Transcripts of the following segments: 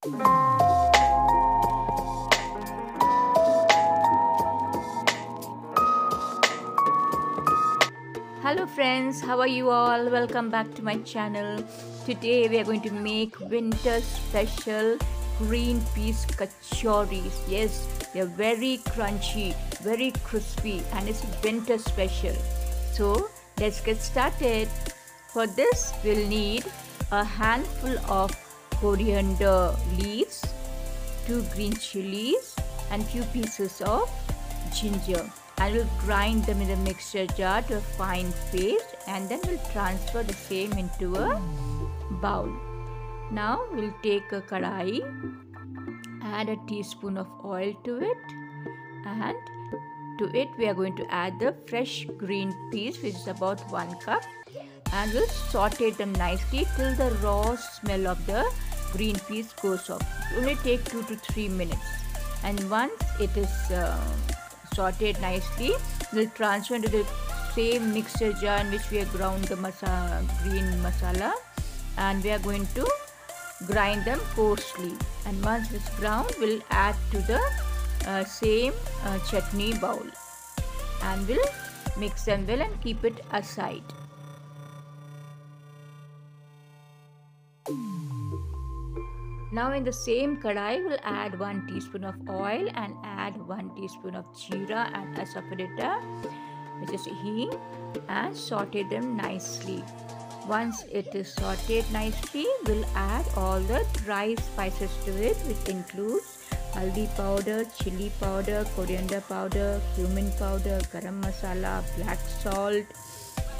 Hello friends, how are you all? Welcome back to my channel. Today we are going to make winter special green peas kachoris. Yes, they are very crunchy, very crispy, and it's winter special. So let's get started. For this we'll need a handful of coriander leaves, 2 green chilies, and few pieces of ginger. I will grind them in the mixture jar to a fine paste, and then we'll transfer the same into a bowl. Now we'll take a kadai, add a teaspoon of oil to it, and to it we are going to add the fresh green peas, which is about 1 cup, and we'll saute them nicely till the raw smell of the green peas goes off. It only take 2 to 3 minutes, and once it is sauteed nicely, we'll transfer into the same mixture jar in which we have ground the green masala, and we are going to grind them coarsely. And once it's ground, we'll add to the same chutney bowl, and we'll mix them well and keep it aside. Now in the same kadai, we'll add 1 teaspoon of oil and add 1 teaspoon of jeera and asafoetida, which is hing, and saute them nicely. Once it is sauteed nicely, we'll add all the dry spices to it, which includes haldi powder, chili powder, coriander powder, cumin powder, garam masala, black salt,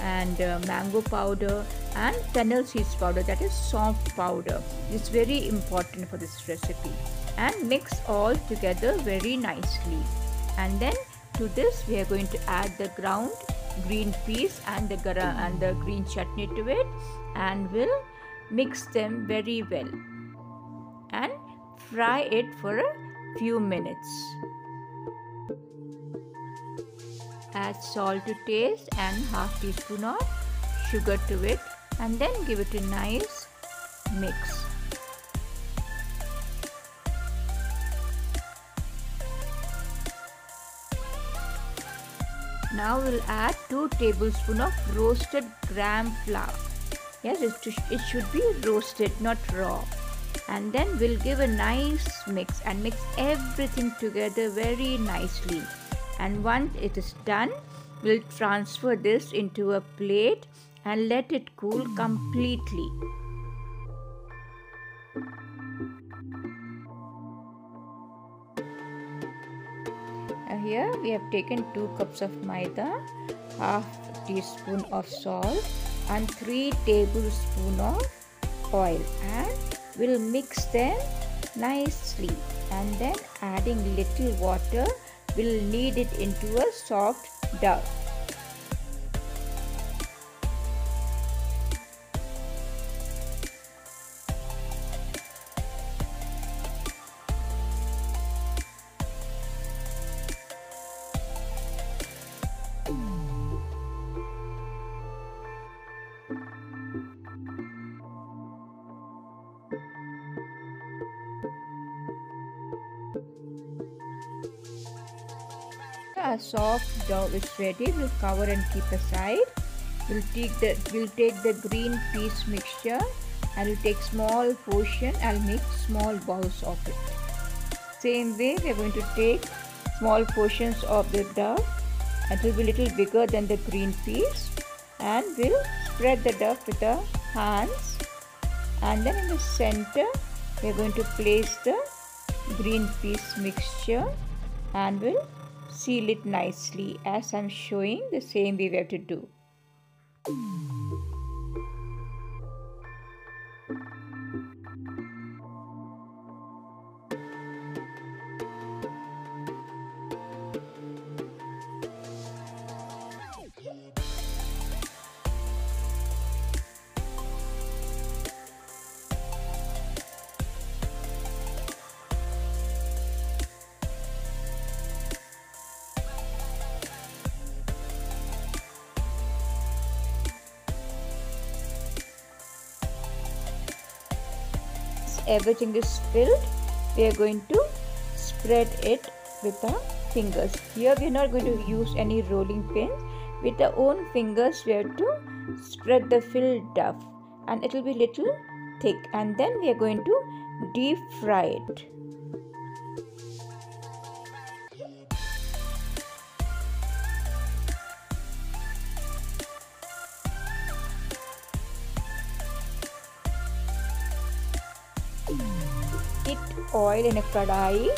and mango powder, and fennel seeds powder, that is soft powder. It's very important for this recipe, and mix all together very nicely. And then to this we are going to add the ground green peas and the green chutney to it, and we'll mix them very well and fry it for a few minutes. Add salt to taste and half teaspoon of sugar to it, and then give it a nice mix. Now we'll add 2 tablespoons of roasted gram flour. Yes, it should be roasted, not raw. And then we'll give a nice mix and mix everything together very nicely. And once it is done, we'll transfer this into a plate and let it cool completely. Now here we have taken 2 cups of maida, half teaspoon of salt, and 3 tablespoons of oil, and we'll mix them nicely, and then adding little water, we'll knead it into a soft dough. A soft dough is ready. We'll cover and keep aside. We'll take the green peas mixture, and we'll take small portion. I'll make small balls of it. Same way, we are going to take small portions of the dough. It will be a little bigger than the green peas, and we'll spread the dough with the hands. And then in the center, we are going to place the green peas mixture, and we'll seal it nicely as I'm showing. The same way we have to do. everything is filled, we are going to spread it with our fingers. Here we are not going to use any rolling pins. With our own fingers we have to spread the filled dough, and it will be little thick, and then we are going to deep fry it. Heat oil in a kadai,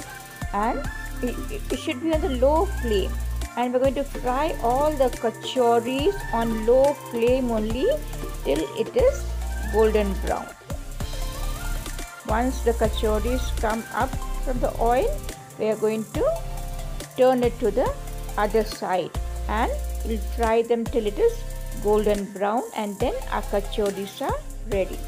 and it should be on the low flame, and we're going to fry all the kachoris on low flame only till it is golden brown. Once the kachoris come up from the oil, we are going to turn it to the other side, and we'll fry them till it is golden brown, and then our kachoris are ready.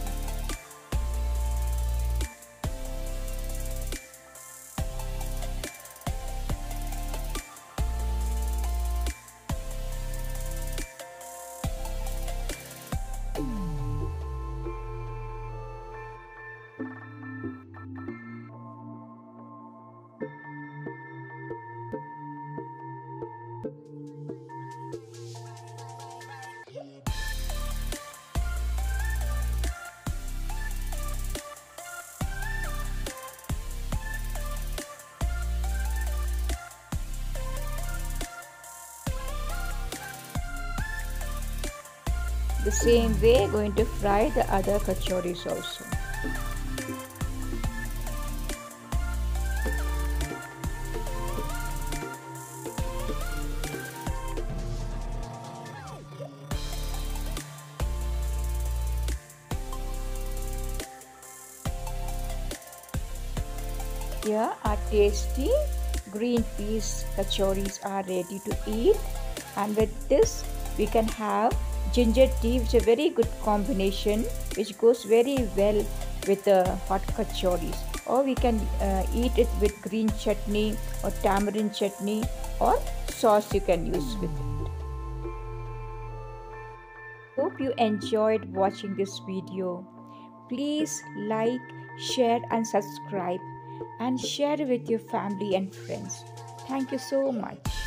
The same way, going to fry the other kachoris also. Here our tasty green peas kachoris are ready to eat, and with this we can have ginger tea, which is a very good combination which goes very well with the hot kachoris. Or we can eat it with green chutney or tamarind chutney, or sauce you can use with it. Hope you enjoyed watching this video. Please like, share and subscribe, and share it with your family and friends. Thank you so much.